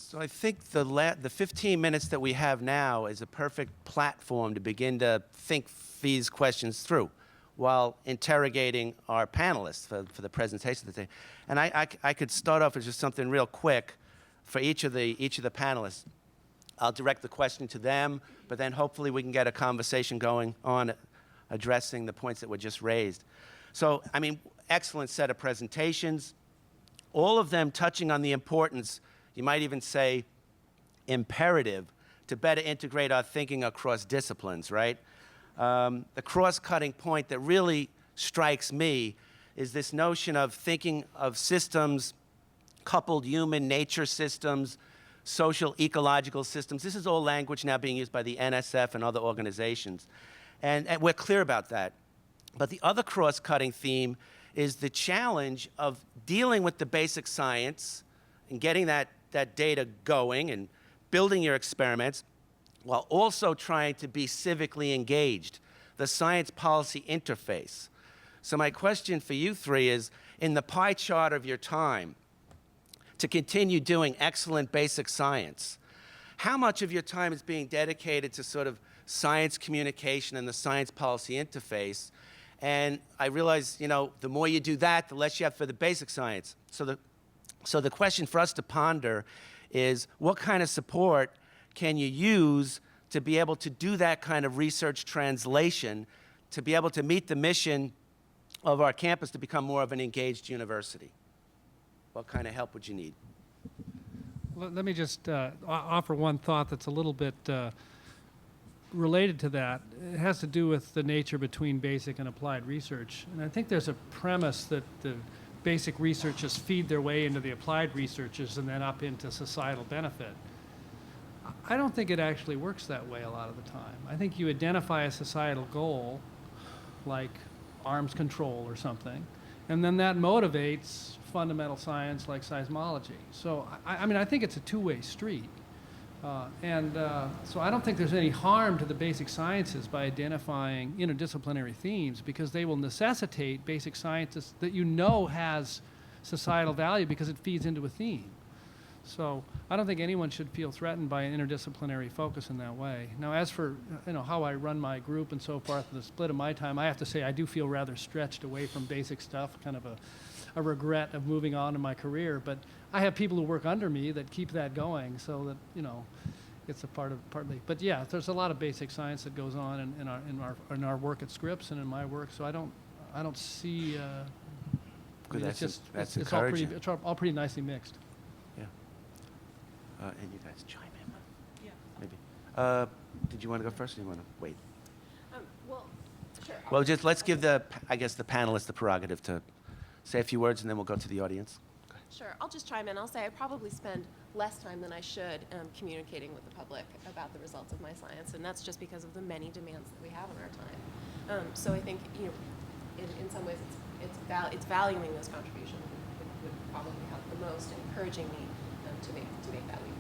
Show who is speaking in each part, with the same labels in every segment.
Speaker 1: So I think the 15 minutes that we have now is a perfect platform to begin to think these questions through while interrogating our panelists for the presentation today. And I could start off with just something real quick for each of the panelists. I'll direct the question to them, but then hopefully we can get a conversation going on addressing the points that were just raised. So, I mean, excellent set of presentations, all of them touching on the importance, you might even say imperative, to better integrate our thinking across disciplines, right? The cross-cutting point that really strikes me is this notion of thinking of systems, coupled human nature systems, social ecological systems. This is all language now being used by the NSF and other organizations. And we're clear about that. But the other cross-cutting theme is the challenge of dealing with the basic science and getting that data going and building your experiments while also trying to be civically engaged, the science policy interface. So my question for you three is, in the pie chart of your time, to continue doing excellent basic science, how much of your time is being dedicated to sort of science communication and the science policy interface? And I realize, you know, the more you do that, the less you have for the basic science. So the question for us to ponder is, what kind of support can you use to be able to do that kind of research translation, to be able to meet the mission of our campus to become more of an engaged university? What kind of help would you need?
Speaker 2: Let me just offer one thought that's a little bit related to that. It has to do with the nature between basic and applied research. And I think there's a premise that the basic researchers feed their way into the applied researchers and then up into societal benefit. I don't think it actually works that way a lot of the time. I think you identify a societal goal, like arms control or something, and then that motivates fundamental science like seismology. So, I mean, I think it's a two-way street. So I don't think there's any harm to the basic sciences by identifying interdisciplinary themes, because they will necessitate basic sciences that you know has societal value because it feeds into a theme. So I don't think anyone should feel threatened by an interdisciplinary focus in that way. Now, as for how I run my group and so forth, the split of my time, I have to say I do feel rather stretched away from basic stuff, kind of a regret of moving on in my career. But I have people who work under me that keep that going, so that it's a partly. But yeah, there's a lot of basic science that goes on in our work at Scripps and in my work. So I don't see.
Speaker 1: Good, that's
Speaker 2: it's all pretty nicely mixed.
Speaker 1: And you guys chime in. Yeah. Maybe. Did you want to go first, or do you want to wait?
Speaker 3: Well, sure.
Speaker 1: Well, just let's give the panelists the prerogative to say a few words, and then we'll go to the audience.
Speaker 3: Sure. I'll just chime in. I'll say I probably spend less time than I should communicating with the public about the results of my science, and that's just because of the many demands that we have in our time. So I think, in some ways, it's valuing those contributions would probably help the most, and encouraging me to make that leap.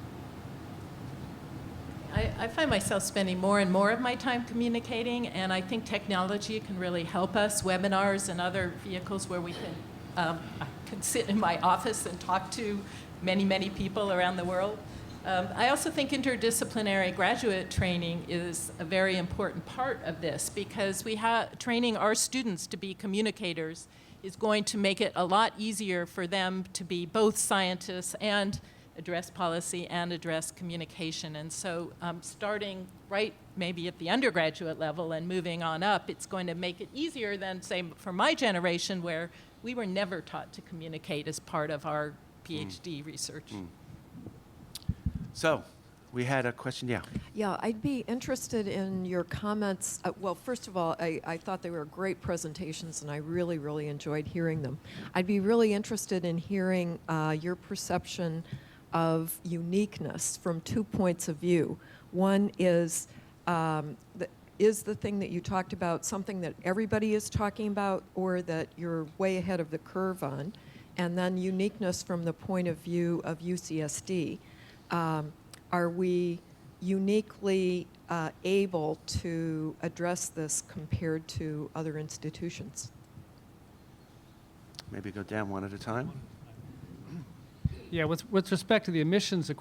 Speaker 4: I find myself spending more and more of my time communicating, and I think technology can really help us. Webinars and other vehicles where we can, I can sit in my office and talk to many, many people around the world. I also think interdisciplinary graduate training is a very important part of this, because training our students to be communicators is going to make it a lot easier for them to be both scientists and address policy and address communication. And so starting right maybe at the undergraduate level and moving on up, it's going to make it easier than, say, for my generation, where we were never taught to communicate as part of our PhD research.
Speaker 1: So, we had a question, yeah.
Speaker 5: Yeah, I'd be interested in your comments. Well, first of all, I thought they were great presentations, and I really, really enjoyed hearing them. I'd be really interested in hearing your perception of uniqueness from 2 points of view. One is the thing that you talked about something that everybody is talking about, or that you're way ahead of the curve on? And then uniqueness from the point of view of UCSD. Are we uniquely able to address this compared to other institutions?
Speaker 1: Maybe go down one at a time.
Speaker 2: Yeah, with respect to the emissions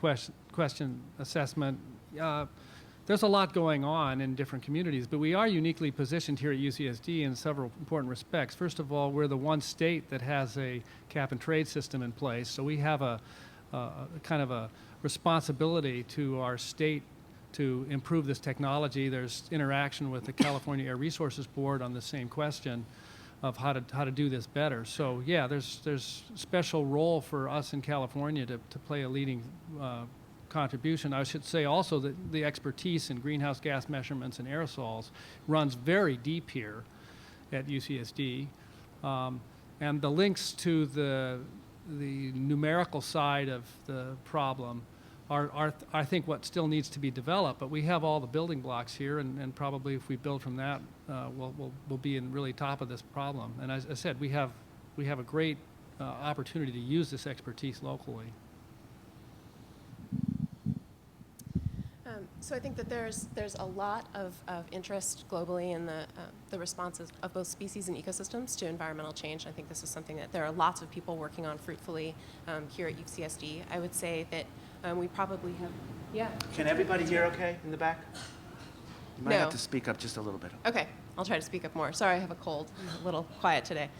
Speaker 2: question assessment, there's a lot going on in different communities, but we are uniquely positioned here at UCSD in several important respects. First of all, we're the one state that has a cap and trade system in place, so we have a kind of a responsibility to our state to improve this technology. There's interaction with the California Air Resources Board on the same question of how to do this better. So yeah, there's special role for us in California to play a leading contribution. I should say also that the expertise in greenhouse gas measurements and aerosols runs very deep here at UCSD. And the links to the numerical side of the problem are I think what still needs to be developed, but we have all the building blocks here, and probably if we build from that, we'll be in really top of this problem. And as I said, we have a great opportunity to use this expertise locally.
Speaker 3: So I think that there's a lot of interest globally in the responses of both species and ecosystems to environmental change. I think this is something that there are lots of people working on fruitfully here at UCSD. I would say that we probably have, yeah.
Speaker 1: Can everybody hear okay in the back? You might
Speaker 3: No.
Speaker 1: have to speak up just a little bit.
Speaker 3: Okay, I'll try to speak up more. Sorry, I have a cold. I'm a little quiet today.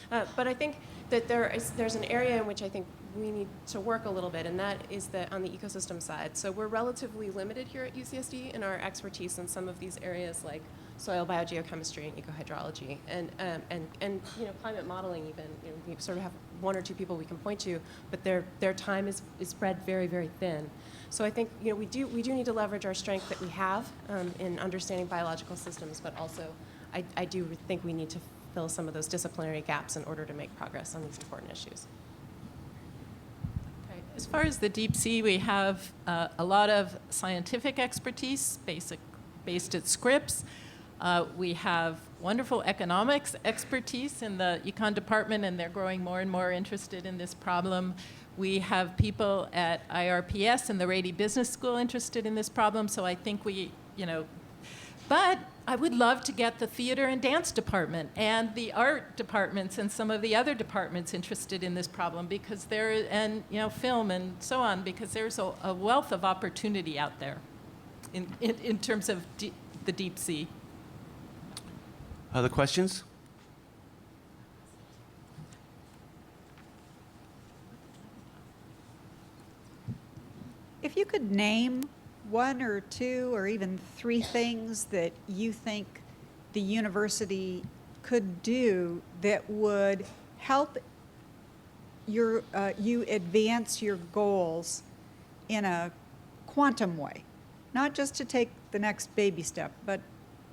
Speaker 3: But I think that there's an area in which I think we need to work a little bit, and that is on the ecosystem side. So we're relatively limited here at UCSD in our expertise in some of these areas like soil biogeochemistry and ecohydrology, and climate modeling even. We sort of have one or two people we can point to, but their time is spread very, very thin. So I think we do need to leverage our strength that we have in understanding biological systems, but also I do think we need to fill some of those disciplinary gaps in order to make progress on these important issues.
Speaker 4: Okay. As far as the deep sea, we have a lot of scientific expertise based at Scripps. We have wonderful economics expertise in the econ department, and they're growing more and more interested in this problem. We have people at IRPS and the Rady Business School interested in this problem, so I think but I would love to get the theater and dance department and the art departments and some of the other departments interested in this problem because film and so on, because there's a wealth of opportunity out there in terms of the deep sea.
Speaker 1: Other questions?
Speaker 6: If you could name one or two or even three things that you think the university could do that would help you advance your goals in a quantum way, not just to take the next baby step, but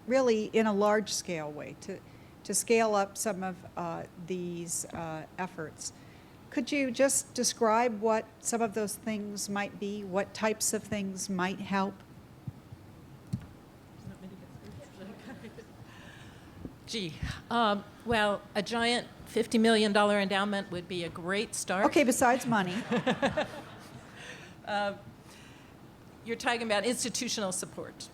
Speaker 6: really in a large scale way to scale up some of these efforts. Could you just describe what some of those things might be? What types of things might help?
Speaker 4: Well, a giant $50 million endowment would be a great start.
Speaker 6: Okay, besides money.
Speaker 4: You're talking about institutional support.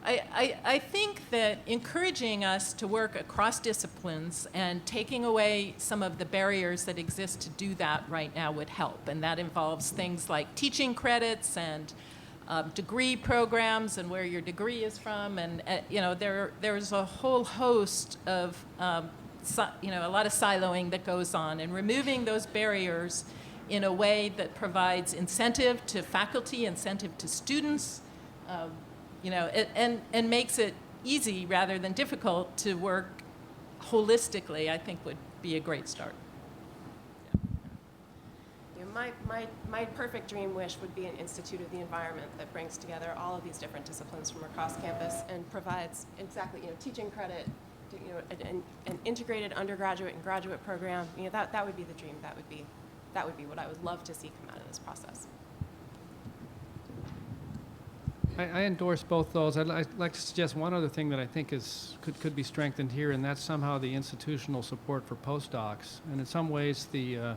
Speaker 4: I think that encouraging us to work across disciplines and taking away some of the barriers that exist to do that right now would help. And that involves things like teaching credits and degree programs and where your degree is from. And, there's a whole host of, a lot of siloing that goes on. And removing those barriers in a way that provides incentive to faculty, incentive to students, and makes it easy rather than difficult to work holistically, I think would be a great start.
Speaker 3: My perfect dream wish would be an Institute of the Environment that brings together all of these different disciplines from across campus and provides exactly teaching credit, an integrated undergraduate and graduate program. That would be the dream. That would be what I would love to see come out of this process.
Speaker 2: I endorse both those. I'd like to suggest one other thing that I think could be strengthened here, and that's somehow the institutional support for postdocs. And in some ways, the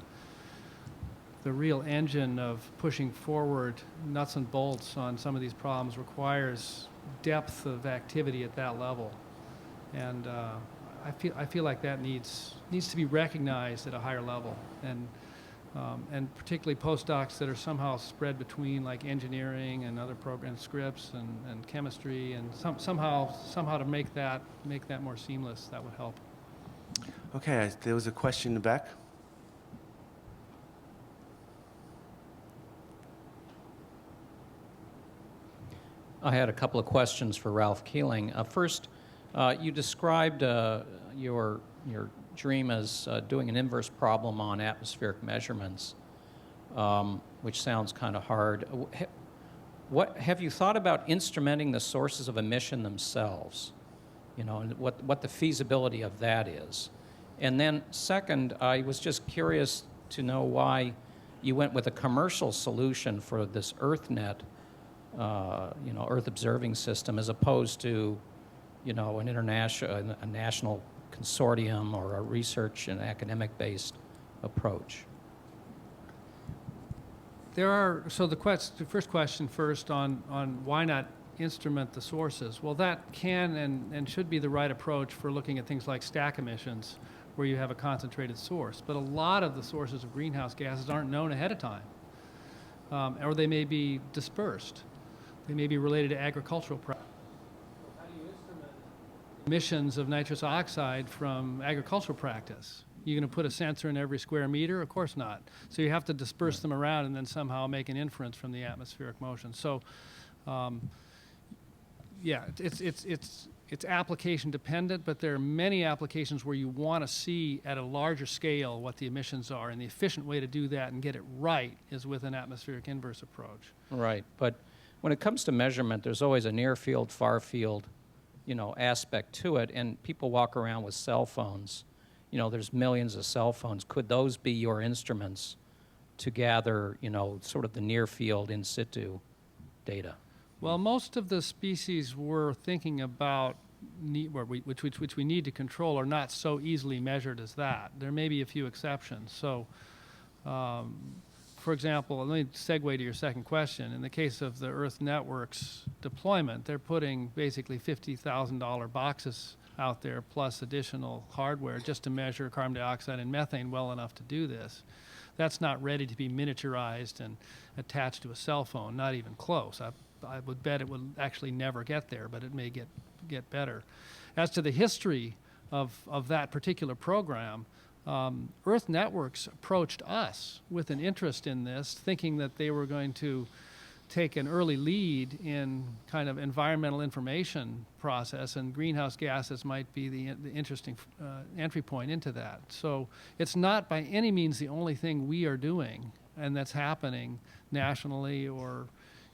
Speaker 2: real engine of pushing forward nuts and bolts on some of these problems requires depth of activity at that level. And I feel like that needs to be recognized at a higher level. And And particularly postdocs that are somehow spread between like engineering and other program scripts and chemistry, and somehow to make that more seamless. That would help.
Speaker 1: Okay, there was a question in the back.
Speaker 7: I had a couple of questions for Ralph Keeling. First, you described your dream as doing an inverse problem on atmospheric measurements, which sounds kind of hard. What have you thought about instrumenting the sources of emission themselves? You know, and what the feasibility of that is. And then second, I was just curious to know why you went with a commercial solution for this EarthNet, Earth observing system, as opposed to, a national consortium or a research and academic-based approach.
Speaker 2: The first question first on why not instrument the sources. Well, that can and should be the right approach for looking at things like stack emissions, where you have a concentrated source. But a lot of the sources of greenhouse gases aren't known ahead of time, or they may be dispersed. They may be related to agricultural practices. How do you instrument emissions of nitrous oxide from agricultural practice? You're going to put a sensor in every square meter? Of course not. So you have to disperse them around and then somehow make an inference from the atmospheric motion. So, it's application dependent, but there are many applications where you want to see at a larger scale what the emissions are, and the efficient way to do that and get it right is with an atmospheric inverse approach.
Speaker 7: Right, but when it comes to measurement, there's always a near field, far field, aspect to it, and people walk around with cell phones. There's millions of cell phones. Could those be your instruments to gather, sort of the near field in situ data?
Speaker 2: Well, most of the species we're thinking about, which we need to control, are not so easily measured as that. There may be a few exceptions. So, for example, let me segue to your second question. In the case of the Earth Networks deployment, they're putting basically $50,000 boxes out there plus additional hardware just to measure carbon dioxide and methane well enough to do this. That's not ready to be miniaturized and attached to a cell phone, not even close. I would bet it would actually never get there, but it may get better. As to the history of that particular program, Earth Networks approached us with an interest in this, thinking that they were going to take an early lead in kind of environmental information process, and greenhouse gases might be the interesting entry point into that. So it's not by any means the only thing we are doing and that's happening nationally or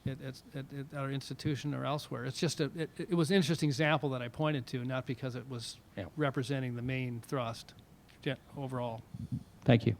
Speaker 2: at our institution or elsewhere. It's just it was an interesting example that I pointed to, not because it was representing the main thrust overall.
Speaker 7: Thank you.